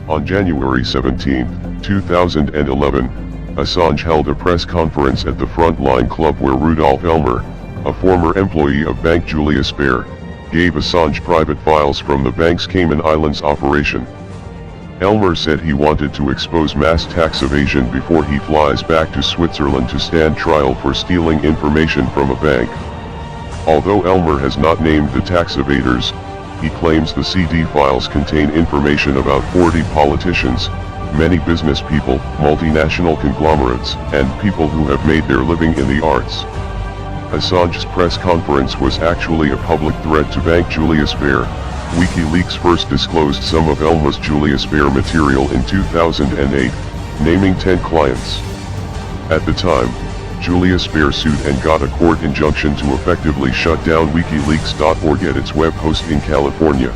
On January 17, 2011, Assange held a press conference at the Frontline Club where Rudolf Elmer, a former employee of Bank Julius Baer, gave Assange private files from the bank's Cayman Islands operation. Elmer said he wanted to expose mass tax evasion before he flies back to Switzerland to stand trial for stealing information from a bank. Although Elmer has not named the tax evaders, he claims the CD files contain information about 40 politicians, many business people, multinational conglomerates, and people who have made their living in the arts. Assange's press conference was actually a public threat to Bank Julius Baer. WikiLeaks first disclosed some of Elmer's Julius Baer material in 2008, naming 10 clients. At the time, Julius Baer sued and got a court injunction to effectively shut down WikiLeaks.org at its web host in California.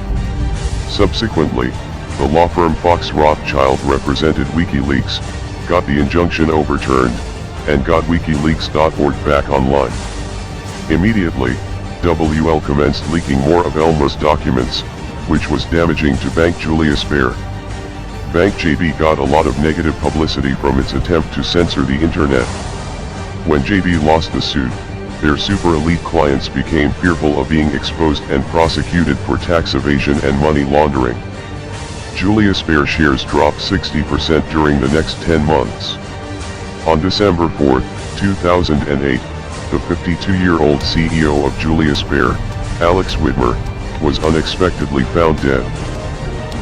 Subsequently, the law firm Fox Rothschild represented WikiLeaks, got the injunction overturned, and got WikiLeaks.org back online. Immediately, WL commenced leaking more of Elmer's documents, which was damaging to Bank Julius Baer. Bank JB got a lot of negative publicity from its attempt to censor the internet. When JB lost the suit, their super elite clients became fearful of being exposed and prosecuted for tax evasion and money laundering. Julius Baer shares dropped 60% during the next 10 months. On December 4, 2008, the 52-year-old CEO of Julius Baer, Alex Whitmer, was unexpectedly found dead.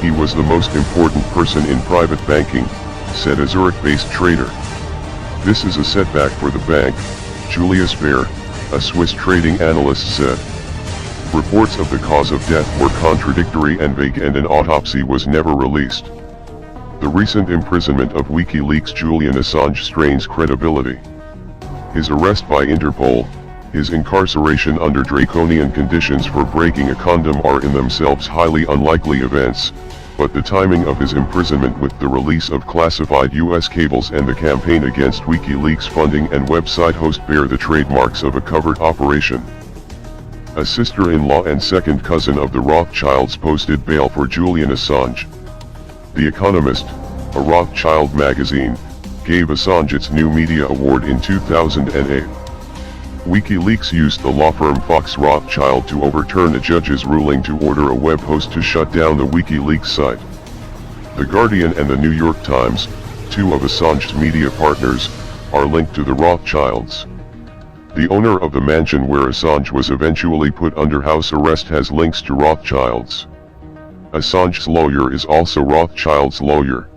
He was the most important person in private banking, said a Zurich-based trader. This is a setback for the bank, Julius Baer, a Swiss trading analyst said. Reports of the cause of death were contradictory and vague and an autopsy was never released. The recent imprisonment of WikiLeaks' Julian Assange strains credibility. His arrest by Interpol, his incarceration under draconian conditions for breaking a condom are in themselves highly unlikely events, but the timing of his imprisonment with the release of classified U.S. cables and the campaign against WikiLeaks funding and website host bear the trademarks of a covert operation. A sister-in-law and second cousin of the Rothschilds posted bail for Julian Assange. The Economist, a Rothschild magazine, gave Assange its New Media Award in 2008. WikiLeaks used the law firm Fox Rothschild to overturn a judge's ruling to order a web host to shut down the WikiLeaks site. The Guardian and the New York Times, two of Assange's media partners, are linked to the Rothschilds. The owner of the mansion where Assange was eventually put under house arrest has links to Rothschilds. Assange's lawyer is also Rothschild's lawyer.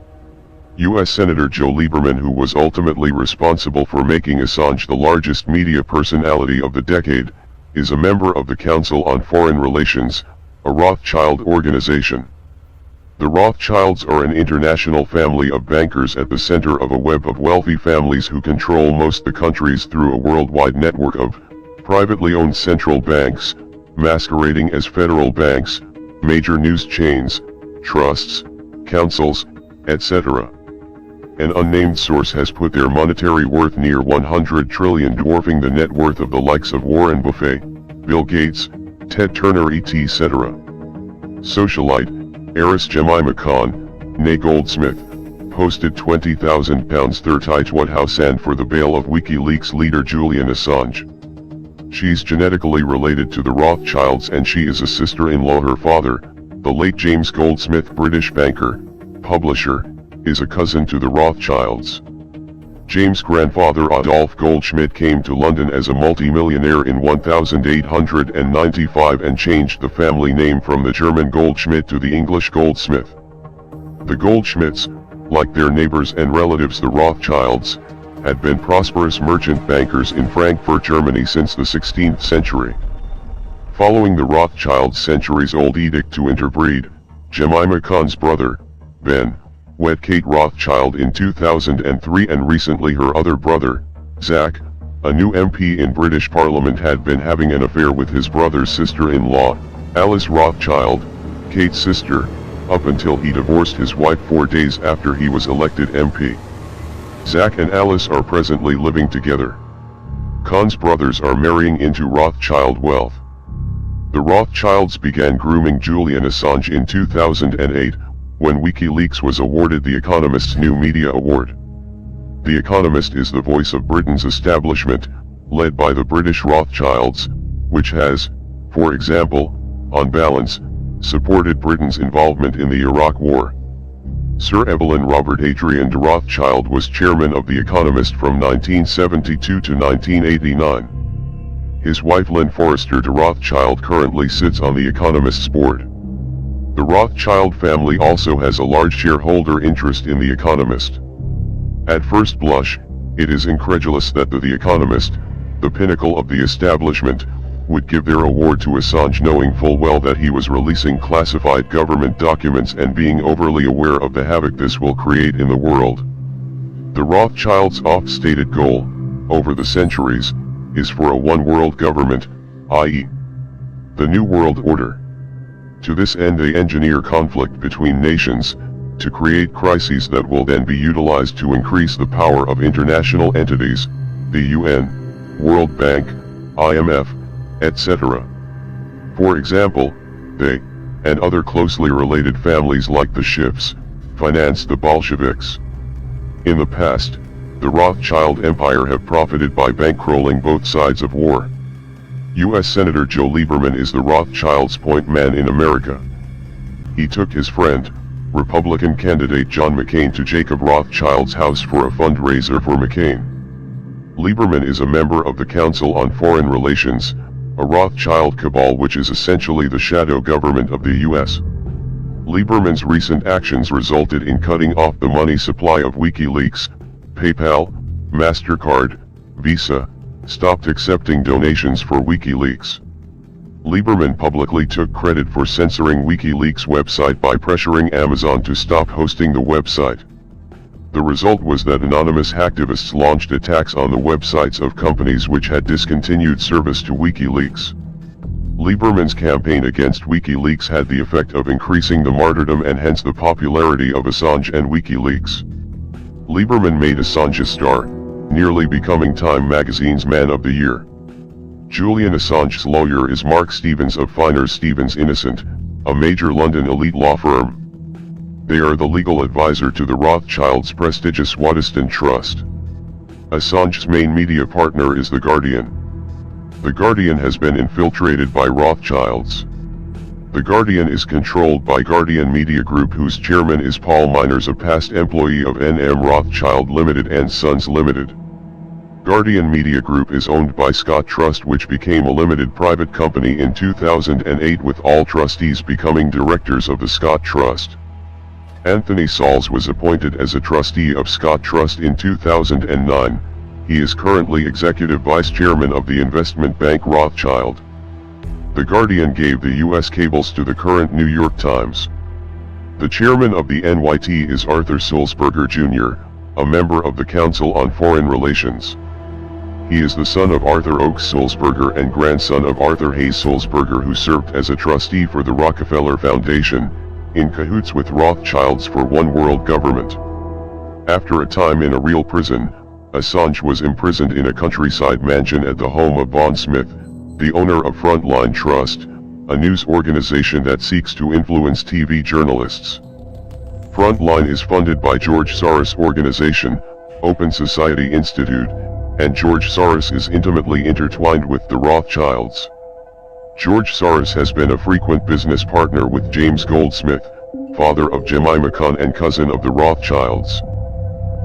U.S. Senator Joe Lieberman, who was ultimately responsible for making Assange the largest media personality of the decade, is a member of the Council on Foreign Relations, a Rothschild organization. The Rothschilds are an international family of bankers at the center of a web of wealthy families who control most of the countries through a worldwide network of privately owned central banks, masquerading as federal banks, major news chains, trusts, councils, etc. An unnamed source has put their monetary worth near 100 trillion, dwarfing the net worth of the likes of Warren Buffett, Bill Gates, Ted Turner etc. Socialite, heiress Jemima Khan, née Goldsmith, posted £20,000 £30,000 for the bail of WikiLeaks leader Julian Assange. She's genetically related to the Rothschilds and she is a sister-in-law. Her father, the late James Goldsmith, British banker, publisher, is a cousin to the Rothschilds. James' grandfather Adolf Goldschmidt came to London as a multi-millionaire in 1895 and changed the family name from the German Goldschmidt to the English Goldsmith. The Goldschmidts, like their neighbors and relatives the Rothschilds, had been prosperous merchant bankers in Frankfurt, Germany since the 16th century. Following the Rothschilds' centuries-old edict to interbreed, Jemima Khan's brother, Ben, wed Kate Rothschild in 2003 and recently her other brother, Zach, a new MP in British Parliament, had been having an affair with his brother's sister-in-law, Alice Rothschild, Kate's sister, up until he divorced his wife 4 days after he was elected MP. Zach and Alice are presently living together. Khan's brothers are marrying into Rothschild wealth. The Rothschilds began grooming Julian Assange in 2008, when WikiLeaks was awarded The Economist's New Media Award. The Economist is the voice of Britain's establishment, led by the British Rothschilds, which has, for example, on balance, supported Britain's involvement in the Iraq War. Sir Evelyn Robert Adrian de Rothschild was chairman of The Economist from 1972 to 1989. His wife Lynn Forrester de Rothschild currently sits on The Economist's board. The Rothschild family also has a large shareholder interest in The Economist. At first blush, it is incredulous that The Economist, the pinnacle of the establishment, would give their award to Assange knowing full well that he was releasing classified government documents and being overly aware of the havoc this will create in the world. The Rothschilds' oft-stated goal, over the centuries, is for a one-world government, i.e., the New World Order. To this end they engineer conflict between nations, to create crises that will then be utilized to increase the power of international entities, the UN, World Bank, IMF, etc. For example, they, and other closely related families like the Schiffs, financed the Bolsheviks. In the past, the Rothschild empire have profited by bankrolling both sides of war. U.S. Senator Joe Lieberman is the Rothschilds' point man in America. He took his friend, Republican candidate John McCain to Jacob Rothschild's house for a fundraiser for McCain. Lieberman is a member of the Council on Foreign Relations, a Rothschild cabal which is essentially the shadow government of the U.S. Lieberman's recent actions resulted in cutting off the money supply of WikiLeaks. PayPal, MasterCard, Visa, stopped accepting donations for WikiLeaks. Lieberman publicly took credit for censoring WikiLeaks' website by pressuring Amazon to stop hosting the website. The result was that anonymous hacktivists launched attacks on the websites of companies which had discontinued service to WikiLeaks. Lieberman's campaign against WikiLeaks had the effect of increasing the martyrdom and hence the popularity of Assange and WikiLeaks. Lieberman made Assange a star, nearly becoming Time magazine's Man of the Year. Julian Assange's lawyer is Mark Stevens of Finer Stevens Innocent, a major London elite law firm. They are the legal advisor to the Rothschilds' prestigious Waddesdon Trust. Assange's main media partner is The Guardian. The Guardian has been infiltrated by Rothschilds. The Guardian is controlled by Guardian Media Group, whose chairman is Paul Miners, a past employee of N.M. Rothschild Limited and Sons Limited. Guardian Media Group is owned by Scott Trust, which became a limited private company in 2008 with all trustees becoming directors of the Scott Trust. Anthony Sauls was appointed as a trustee of Scott Trust in 2009. He is currently executive vice chairman of the investment bank Rothschild. The Guardian gave the U.S. cables to the current New York Times. The chairman of the NYT is Arthur Sulzberger Jr., a member of the Council on Foreign Relations. He is the son of Arthur Oakes Sulzberger and grandson of Arthur Hayes Sulzberger, who served as a trustee for the Rockefeller Foundation, in cahoots with Rothschilds for one world government. After a time in a real prison, Assange was imprisoned in a countryside mansion at the home of Vaughn Smith, the owner of Frontline Trust, a news organization that seeks to influence TV journalists. Frontline is funded by George Soros' organization, Open Society Institute, and George Soros is intimately intertwined with the Rothschilds. George Soros has been a frequent business partner with James Goldsmith, father of Jemima Khan and cousin of the Rothschilds.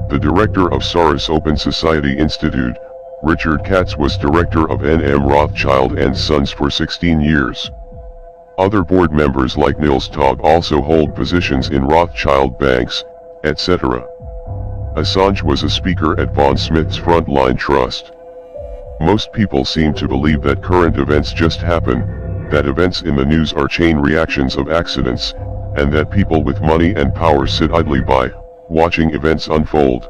The director of Soros Open Society Institute, Richard Katz, was director of N.M. Rothschild and Sons for 16 years. Other board members like Nils Taub also hold positions in Rothschild banks, etc. Assange was a speaker at Vaughn Smith's Frontline Trust. Most people seem to believe that current events just happen, that events in the news are chain reactions of accidents, and that people with money and power sit idly by, watching events unfold.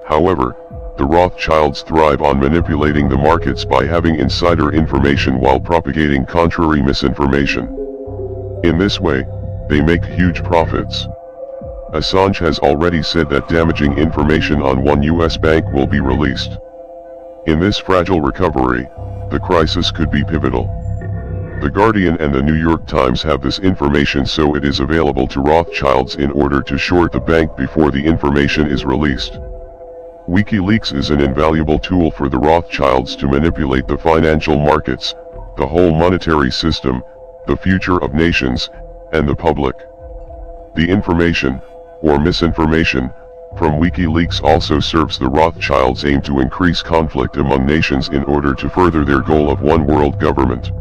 However, the Rothschilds thrive on manipulating the markets by having insider information while propagating contrary misinformation. In this way, they make huge profits. Assange has already said that damaging information on one U.S. bank will be released. In this fragile recovery, the crisis could be pivotal. The Guardian and the New York Times have this information, so it is available to Rothschilds in order to short the bank before the information is released. WikiLeaks is an invaluable tool for the Rothschilds to manipulate the financial markets, the whole monetary system, the future of nations, and the public. The information, or misinformation, from WikiLeaks also serves the Rothschilds' aim to increase conflict among nations in order to further their goal of one world government.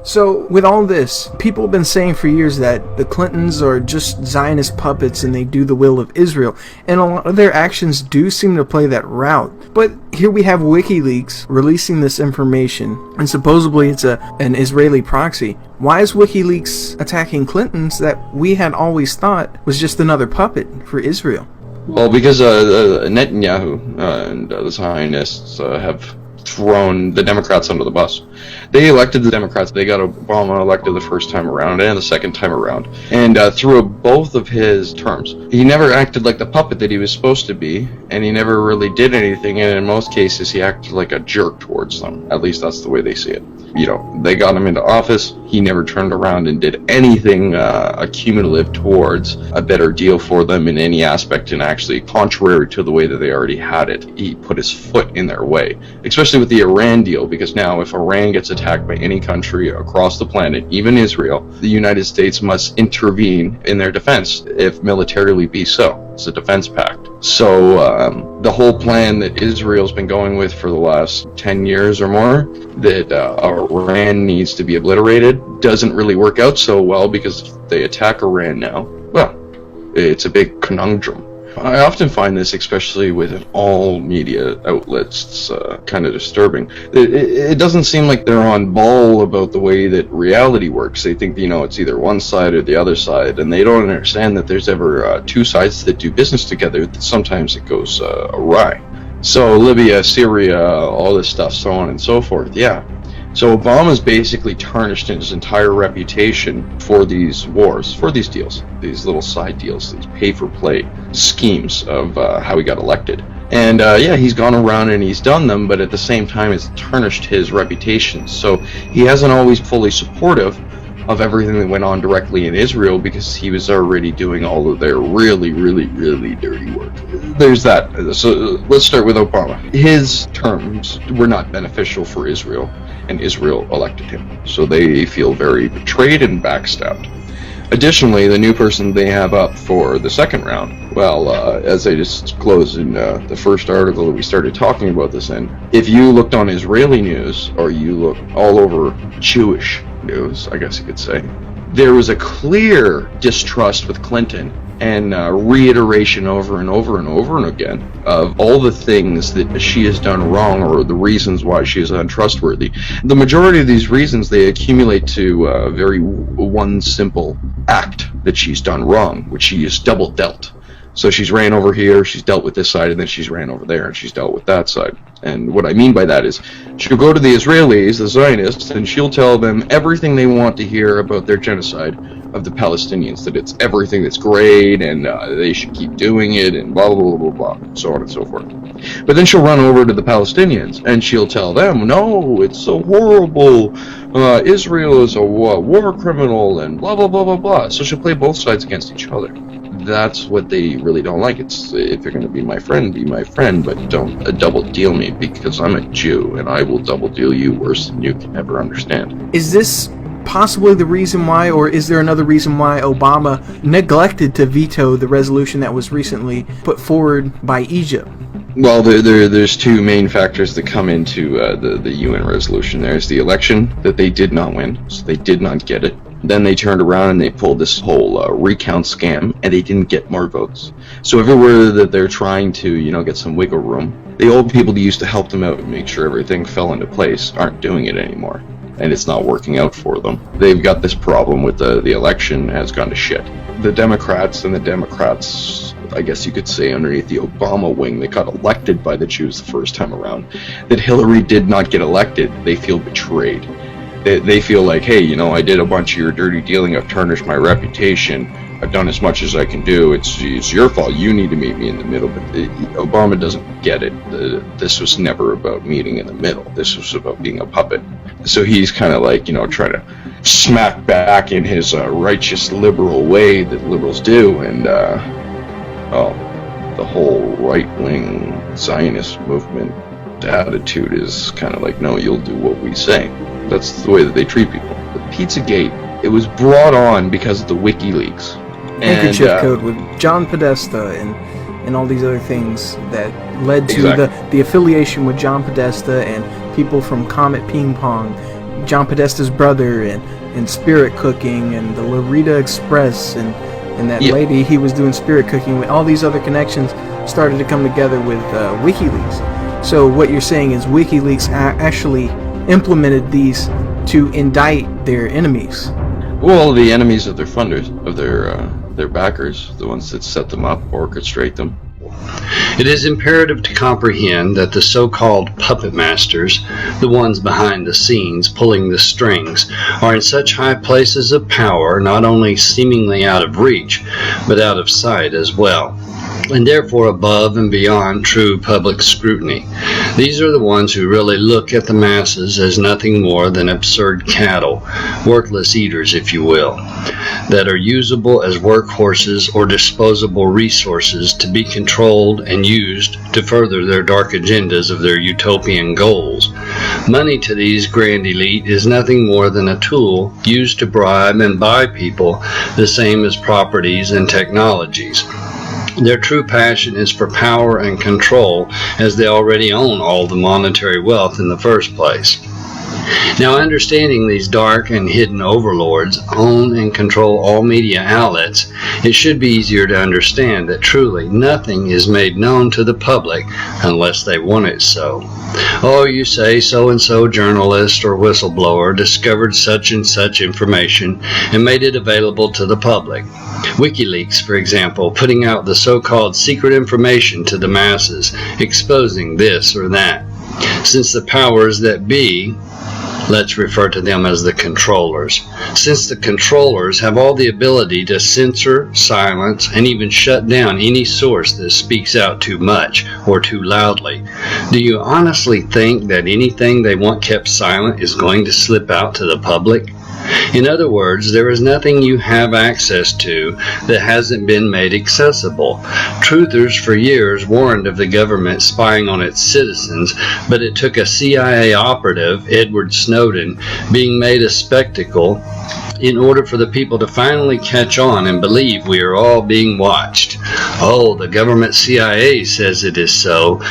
So, with all this, people have been saying for years that the Clintons are just Zionist puppets and they do the will of Israel, and a lot of their actions do seem to play that route. But here we have WikiLeaks releasing this information, and supposedly it's an Israeli proxy. Why is WikiLeaks attacking Clintons that we had always thought was just another puppet for Israel? Well, because Netanyahu and the Zionists have thrown the Democrats under the bus. They elected the Democrats. They got Obama elected the first time around and the second time around. And through both of his terms, he never acted like the puppet that he was supposed to be, and he never really did anything. And in most cases, he acted like a jerk towards them. At least that's the way they see it. You know, they got him into office. He never turned around and did anything accumulative towards a better deal for them in any aspect, and actually contrary to the way that they already had it. He put his foot in their way, especially with the Iran deal, because now if Iran gets attacked by any country across the planet, even Israel, the United States must intervene in their defense, if militarily be so. It's a defense pact. So the whole plan that Israel's been going with for the last 10 years or more, that Iran needs to be obliterated, doesn't really work out so well, because if they attack Iran now, well, it's a big conundrum. I often find this, especially with all media outlets, kind of disturbing. It doesn't seem like they're on ball about the way that reality works. They think, it's either one side or the other side, and they don't understand that there's ever two sides that do business together, that sometimes it goes awry. So Libya, Syria, all this stuff, so on and so forth, yeah. So Obama's basically tarnished his entire reputation for these wars, for these deals, these little side deals, these pay-for-play schemes of how he got elected. And he's gone around and he's done them, but at the same time it's tarnished his reputation. So he hasn't always fully supportive of everything that went on directly in Israel, because he was already doing all of their really, really, really dirty work. There's that. So let's start with Obama. His terms were not beneficial for Israel, and Israel elected him. So they feel very betrayed and backstabbed. Additionally, the new person they have up for the second round, well, as I disclosed in the first article that we started talking about this in, if you looked on Israeli news, or you look all over Jewish news, I guess you could say, there was a clear distrust with Clinton, and reiteration over and over and over and again of all the things that she has done wrong, or the reasons why she is untrustworthy. The majority of these reasons, they accumulate to very one simple act that she's done wrong, which she is double dealt. So she's ran over here, she's dealt with this side, and then she's ran over there, and she's dealt with that side. And what I mean by that is, she'll go to the Israelis, the Zionists, and she'll tell them everything they want to hear about their genocide of the Palestinians, that it's everything that's great, and they should keep doing it, and blah, blah, blah, blah, blah, so on and so forth. But then she'll run over to the Palestinians, and she'll tell them, no, it's so horrible, Israel is a war criminal, and blah, blah, blah, blah, blah. So she'll play both sides against each other. That's what they really don't like. It's, if you're going to be my friend, but don't double deal me, because I'm a Jew, and I will double deal you worse than you can ever understand. Is this possibly the reason why, or is there another reason why Obama neglected to veto the resolution that was recently put forward by Egypt? Well, there's two main factors that come into the UN resolution. There's the election that they did not win, so they did not get it. Then they turned around and they pulled this whole recount scam, and they didn't get more votes. So everywhere that they're trying to, get some wiggle room, the old people that used to help them out and make sure everything fell into place aren't doing it anymore, and it's not working out for them. They've got this problem with the election has gone to shit. The Democrats, I guess you could say, underneath the Obama wing, that got elected by the Jews the first time around, that Hillary did not get elected, they feel betrayed. They feel like, hey, I did a bunch of your dirty dealing, I've tarnished my reputation, I've done as much as I can do, it's your fault, you need to meet me in the middle. But Obama doesn't get it. This was never about meeting in the middle. This was about being a puppet. So he's kind of like, trying to smack back in his righteous liberal way that liberals do, and the whole right-wing Zionist movement attitude is kind of like, no, you'll do what we say. That's the way that they treat people. The Pizzagate, it was brought on because of the WikiLeaks. Handkerchief Code with John Podesta and all these other things that led to the affiliation with John Podesta and people from Comet Ping Pong, John Podesta's brother, and Spirit Cooking, and the Loretta Express, and that lady he was doing spirit cooking with. All these other connections started to come together with WikiLeaks. So what you're saying is WikiLeaks actually implemented these to indict their enemies. Well, the enemies of their funders, of their backers, the ones that set them up, orchestrate them. It is imperative to comprehend that the so-called puppet masters, the ones behind the scenes pulling the strings, are in such high places of power, not only seemingly out of reach, but out of sight as well, and therefore above and beyond true public scrutiny. These are the ones who really look at the masses as nothing more than absurd cattle, worthless eaters, if you will, that are usable as workhorses or disposable resources to be controlled and used to further their dark agendas of their utopian goals. Money to these grand elite is nothing more than a tool used to bribe and buy people the same as properties and technologies. Their true passion is for power and control, as they already own all the monetary wealth in the first place. Now, understanding these dark and hidden overlords own and control all media outlets, it should be easier to understand that truly nothing is made known to the public unless they want it so. Oh, you say so-and-so journalist or whistleblower discovered such and such information and made it available to the public. WikiLeaks, for example, putting out the so-called secret information to the masses, exposing this or that. Since the powers that be, let's refer to them as the controllers. Since the controllers have all the ability to censor, silence, and even shut down any source that speaks out too much or too loudly, do you honestly think that anything they want kept silent is going to slip out to the public? In other words, there is nothing you have access to that hasn't been made accessible. Truthers for years warned of the government spying on its citizens, but it took a CIA operative, Edward Snowden, being made a spectacle in order for the people to finally catch on and believe we are all being watched. Oh, the government CIA says it is so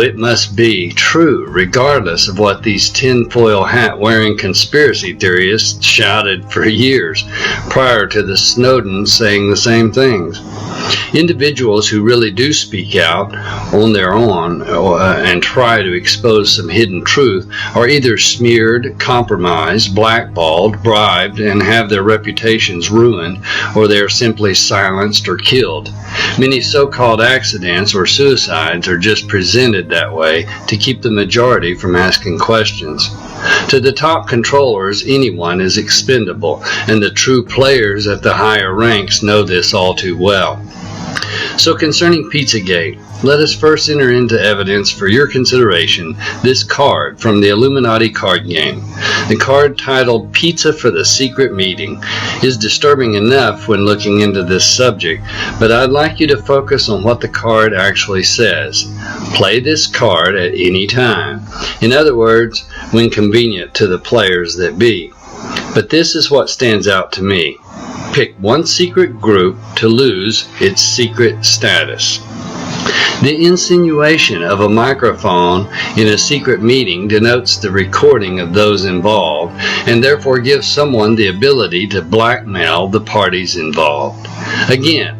it must be true, regardless of what these tinfoil hat wearing conspiracy theorists shouted for years prior to the Snowden saying the same things. Individuals who really do speak out on their own and try to expose some hidden truth are either smeared, compromised, blackballed, bribed, and have their reputations ruined, or they are simply silenced or killed. Many so-called accidents or suicides are just presented that way to keep the majority from asking questions. To the top controllers, anyone is expendable, and the true players at the higher ranks know this all too well. So concerning Pizzagate, let us first enter into evidence for your consideration this card from the Illuminati card game. The card titled Pizza for the Secret Meeting is disturbing enough when looking into this subject, but I'd like you to focus on what the card actually says. Play this card at any time. In other words, when convenient to the players that be. But this is what stands out to me. Pick one secret group to lose its secret status. The insinuation of a microphone in a secret meeting denotes the recording of those involved, and therefore gives someone the ability to blackmail the parties involved. Again,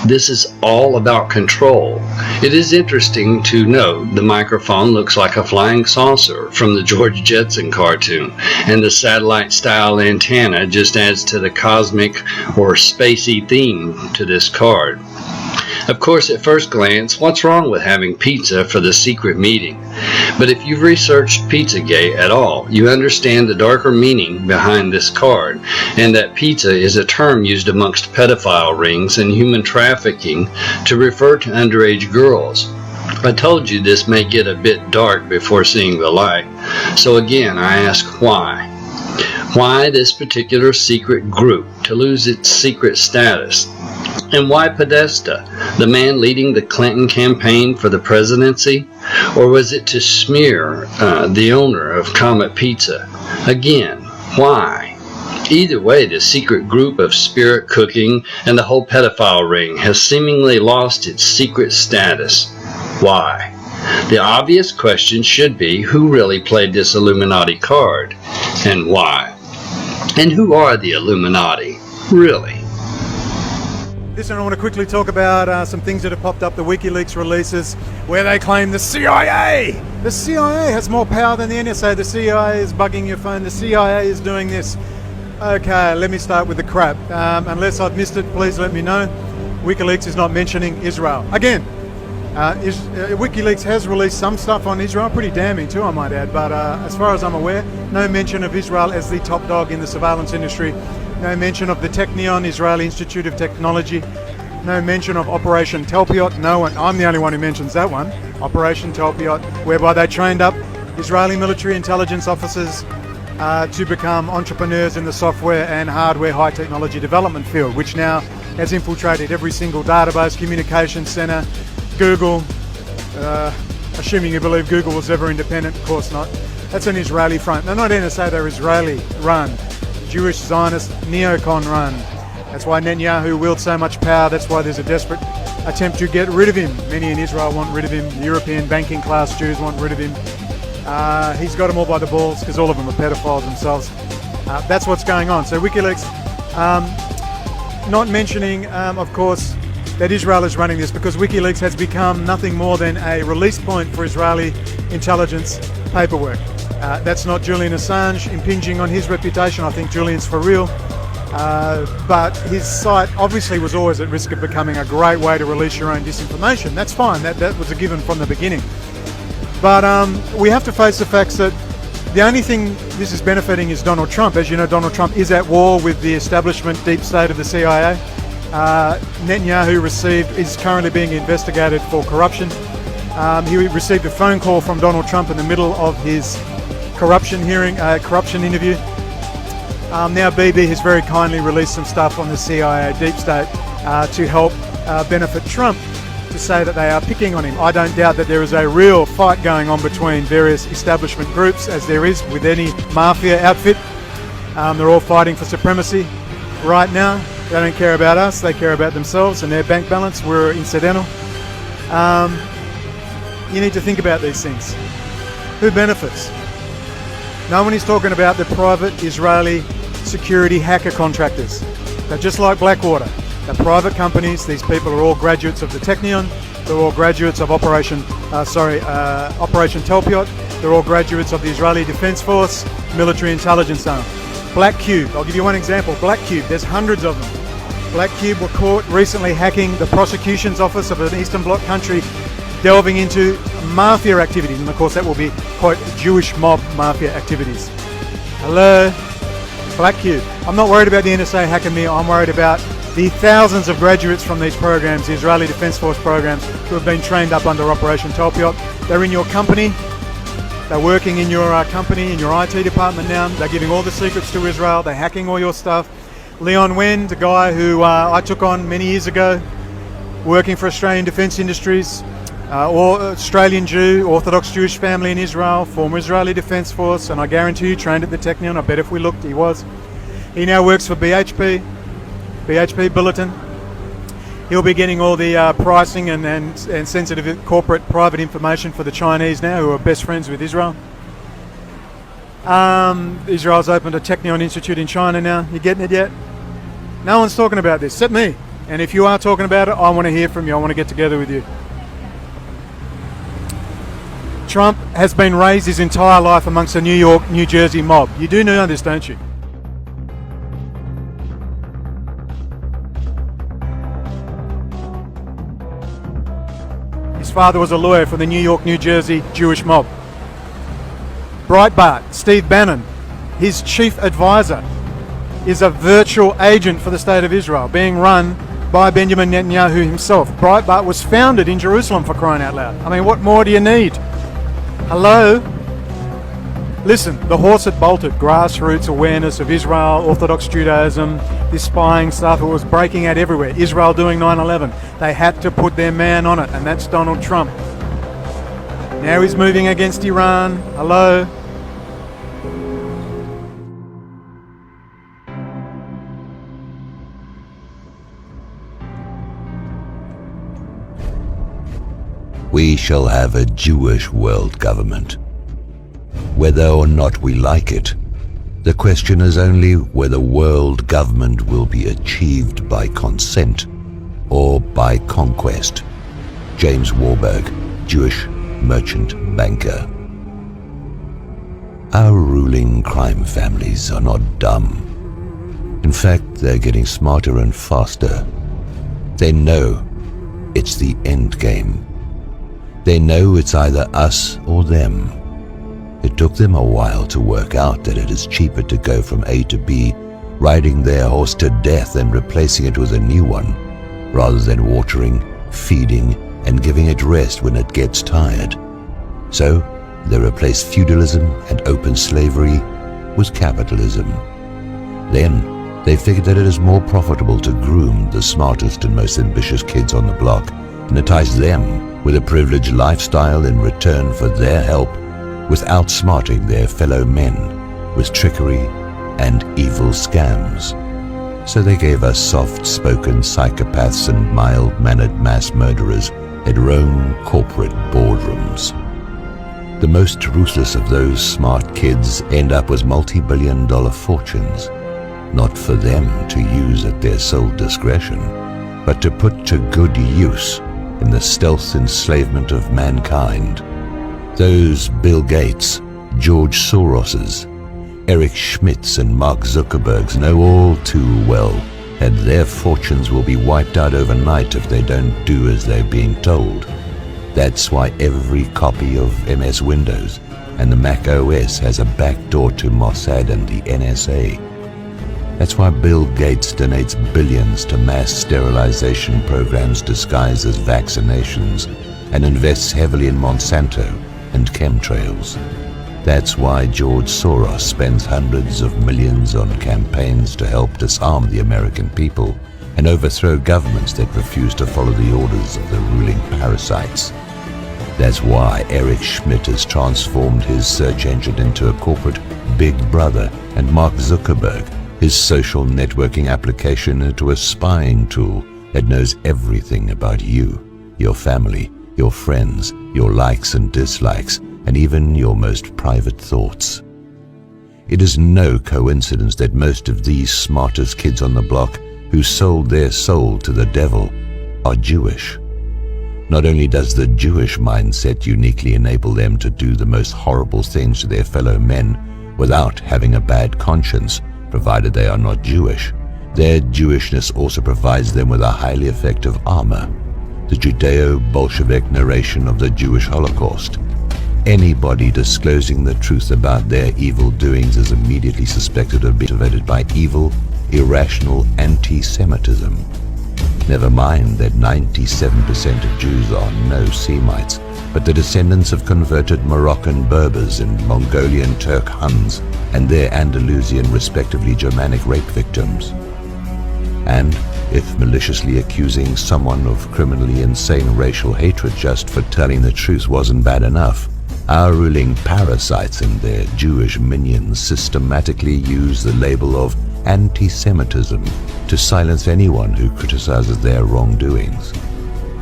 this is all about control. It is interesting to note the microphone looks like a flying saucer from the George Jetson cartoon, and the satellite-style antenna just adds to the cosmic or spacey theme to this card. Of course, at first glance, what's wrong with having pizza for the secret meeting? But if you've researched Pizzagate at all, you understand the darker meaning behind this card, and that pizza is a term used amongst pedophile rings and human trafficking to refer to underage girls. I told you this may get a bit dark before seeing the light. So again, I ask why? Why this particular secret group to lose its secret status? And why Podesta, the man leading the Clinton campaign for the presidency? Or was it to smear the owner of Comet Pizza? Again, why? Either way, the secret group of spirit cooking and the whole pedophile ring has seemingly lost its secret status. Why? The obvious question should be, who really played this Illuminati card, and why? And who are the Illuminati, really? Listen, I want to quickly talk about some things that have popped up, the WikiLeaks releases, where they claim the CIA has more power than the NSA. The CIA is bugging your phone. The CIA is doing this. Okay, let me start with the crap. Unless I've missed it, please let me know. WikiLeaks is not mentioning Israel. Again, WikiLeaks has released some stuff on Israel, pretty damning too, I might add, but as far as I'm aware, no mention of Israel as the top dog in the surveillance industry, no mention of the Technion, Israeli Institute of Technology, no mention of Operation Talpiot, no one, I'm the only one who mentions that one, Operation Talpiot, whereby they trained up Israeli military intelligence officers to become entrepreneurs in the software and hardware high technology development field, which now has infiltrated every single database, communication center, Google, assuming you believe Google was ever independent, of course not. That's an Israeli front. They're not NSA, they're Israeli run, Jewish Zionist neocon run. That's why Netanyahu wields so much power. That's why there's a desperate attempt to get rid of him. Many in Israel want rid of him. The European banking class Jews want rid of him. He's got them all by the balls because all of them are pedophiles themselves. That's what's going on. So WikiLeaks, not mentioning, of course, that Israel is running this, because WikiLeaks has become nothing more than a release point for Israeli intelligence paperwork. That's not Julian Assange impinging on his reputation. I think Julian's for real. But his site obviously was always at risk of becoming a great way to release your own disinformation. That's fine. That was a given from the beginning. But we have to face the facts that the only thing this is benefiting is Donald Trump. As you know, Donald Trump is at war with the establishment deep state of the CIA. Netanyahu is currently being investigated for corruption. He received a phone call from Donald Trump in the middle of his corruption interview. Now Bibi has very kindly released some stuff on the CIA deep state to help benefit Trump, to say that they are picking on him. I don't doubt that there is a real fight going on between various establishment groups, as there is with any mafia outfit. They're all fighting for supremacy right now. They don't care about us, they care about themselves and their bank balance. We're incidental. You need to think about these things. Who benefits? No one is talking about the private Israeli security hacker contractors. They're just like Blackwater. They're private companies. These people are all graduates of the Technion. They're all graduates of Operation Talpiot. They're all graduates of the Israeli Defense Force, military intelligence arm. Black Cube, I'll give you one example. Black Cube, there's hundreds of them. Black Cube were caught recently hacking the prosecution's office of an Eastern Bloc country, delving into mafia activities. And of course that will be, quote, Jewish mob mafia activities. Hello? Black Cube. I'm not worried about the NSA hacking me. I'm worried about the thousands of graduates from these programs, the Israeli Defense Force programs, who have been trained up under Operation Talpiot. They're in your company. They're working in your company, in your IT department now. They're giving all the secrets to Israel. They're hacking all your stuff. Leon Wen, the guy who I took on many years ago, working for Australian Defence Industries, or Australian Jew, Orthodox Jewish family in Israel, former Israeli Defence Force, and I guarantee you trained at the Technion. I bet if we looked, he was. He now works for BHP Billiton. He'll be getting all the pricing and sensitive corporate private information for the Chinese now, who are best friends with Israel. Israel's opened a Technion Institute in China now. You getting it yet? No one's talking about this, except me. And if you are talking about it, I want to hear from you. I want to get together with you. Trump has been raised his entire life amongst a New York, New Jersey mob. You do know this, don't you? His father was a lawyer for the New York, New Jersey Jewish mob. Breitbart, Steve Bannon, his chief advisor, is a virtual agent for the state of Israel, being run by Benjamin Netanyahu himself. Breitbart was founded in Jerusalem, for crying out loud. I mean, what more do you need? Hello? Listen, the horse had bolted. Grassroots awareness of Israel, Orthodox Judaism, this spying stuff, it was breaking out everywhere. Israel doing 9/11. They had to put their man on it, and that's Donald Trump. Now he's moving against Iran. Hello? We shall have a Jewish world government. Whether or not we like it, the question is only whether world government will be achieved by consent or by conquest. James Warburg, Jewish merchant banker. Our ruling crime families are not dumb. In fact, they're getting smarter and faster. They know it's the end game. They know it's either us or them. It took them a while to work out that it is cheaper to go from A to B, riding their horse to death and replacing it with a new one, rather than watering, feeding, and giving it rest when it gets tired. So, they replaced feudalism and open slavery with capitalism. Then, they figured that it is more profitable to groom the smartest and most ambitious kids on the block and entice them with a privileged lifestyle in return for their help with outsmarting their fellow men with trickery and evil scams. So they gave us soft-spoken psychopaths and mild-mannered mass murderers at Rome corporate boardrooms. The most ruthless of those smart kids end up with multi-billion-dollar fortunes, not for them to use at their sole discretion, but to put to good use in the stealth enslavement of mankind. Those Bill Gates, George Soroses, Eric Schmidts and Mark Zuckerbergs know all too well that their fortunes will be wiped out overnight if they don't do as they're being told. That's why every copy of MS Windows and the Mac OS has a backdoor to Mossad and the NSA. That's why Bill Gates donates billions to mass sterilization programs disguised as vaccinations and invests heavily in Monsanto and chemtrails. That's why George Soros spends hundreds of millions on campaigns to help disarm the American people and overthrow governments that refuse to follow the orders of the ruling parasites. That's why Eric Schmidt has transformed his search engine into a corporate Big Brother and Mark Zuckerberg his social networking application into a spying tool that knows everything about you, your family, your friends, your likes and dislikes, and even your most private thoughts. It is no coincidence that most of these smartest kids on the block who sold their soul to the devil are Jewish. Not only does the Jewish mindset uniquely enable them to do the most horrible things to their fellow men without having a bad conscience, provided they are not Jewish, their Jewishness also provides them with a highly effective armor, the Judeo-Bolshevik narration of the Jewish Holocaust. Anybody disclosing the truth about their evil doings is immediately suspected of being motivated by evil, irrational anti-Semitism. Never mind that 97% of Jews are no Semites, but the descendants of converted Moroccan Berbers and Mongolian Turk Huns and their Andalusian, respectively Germanic rape victims. And if maliciously accusing someone of criminally insane racial hatred just for telling the truth wasn't bad enough, our ruling parasites and their Jewish minions systematically use the label of anti-Semitism to silence anyone who criticizes their wrongdoings.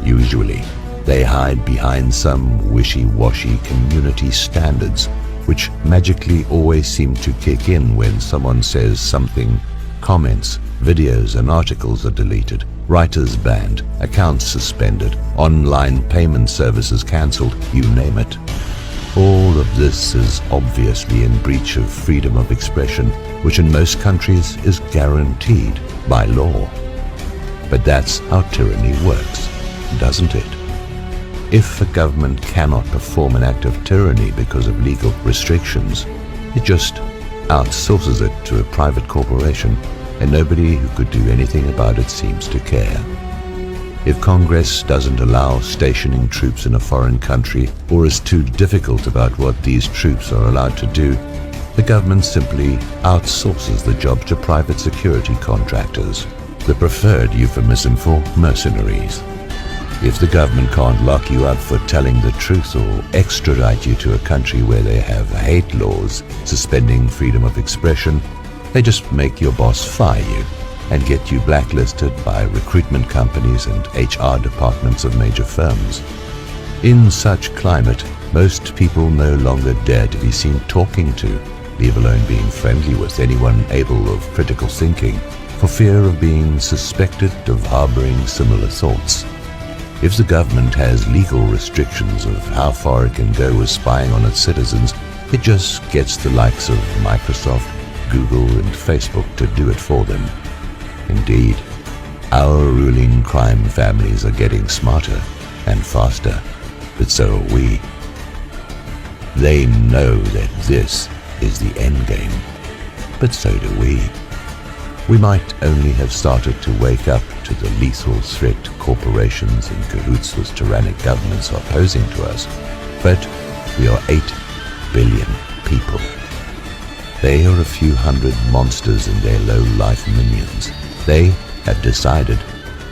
Usually, they hide behind some wishy-washy community standards, which magically always seem to kick in when someone says something. Comments, videos, and articles are deleted, writers banned, accounts suspended, online payment services cancelled, you name it. All of this is obviously in breach of freedom of expression, which in most countries is guaranteed by law. But that's how tyranny works, doesn't it? If a government cannot perform an act of tyranny because of legal restrictions, it just outsources it to a private corporation, and nobody who could do anything about it seems to care. If Congress doesn't allow stationing troops in a foreign country or is too difficult about what these troops are allowed to do, the government simply outsources the job to private security contractors, the preferred euphemism for mercenaries. If the government can't lock you up for telling the truth or extradite you to a country where they have hate laws suspending freedom of expression, they just make your boss fire you and get you blacklisted by recruitment companies and HR departments of major firms. In such climate, most people no longer dare to be seen talking to, leave alone being friendly with anyone able of critical thinking, for fear of being suspected of harboring similar thoughts. If the government has legal restrictions of how far it can go with spying on its citizens, it just gets the likes of Microsoft, Google, and Facebook to do it for them. Indeed, our ruling crime families are getting smarter and faster, but so are we. They know that this is the end game, but so do we. We might only have started to wake up to the lethal threat corporations in cahoots with tyrannic governments are posing to us, but we are 8 billion people. They are a few hundred monsters and their low-life minions. They have decided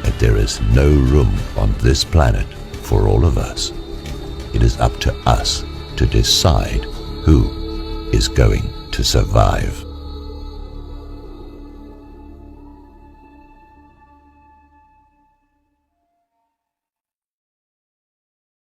that there is no room on this planet for all of us. It is up to us to decide who is going to survive.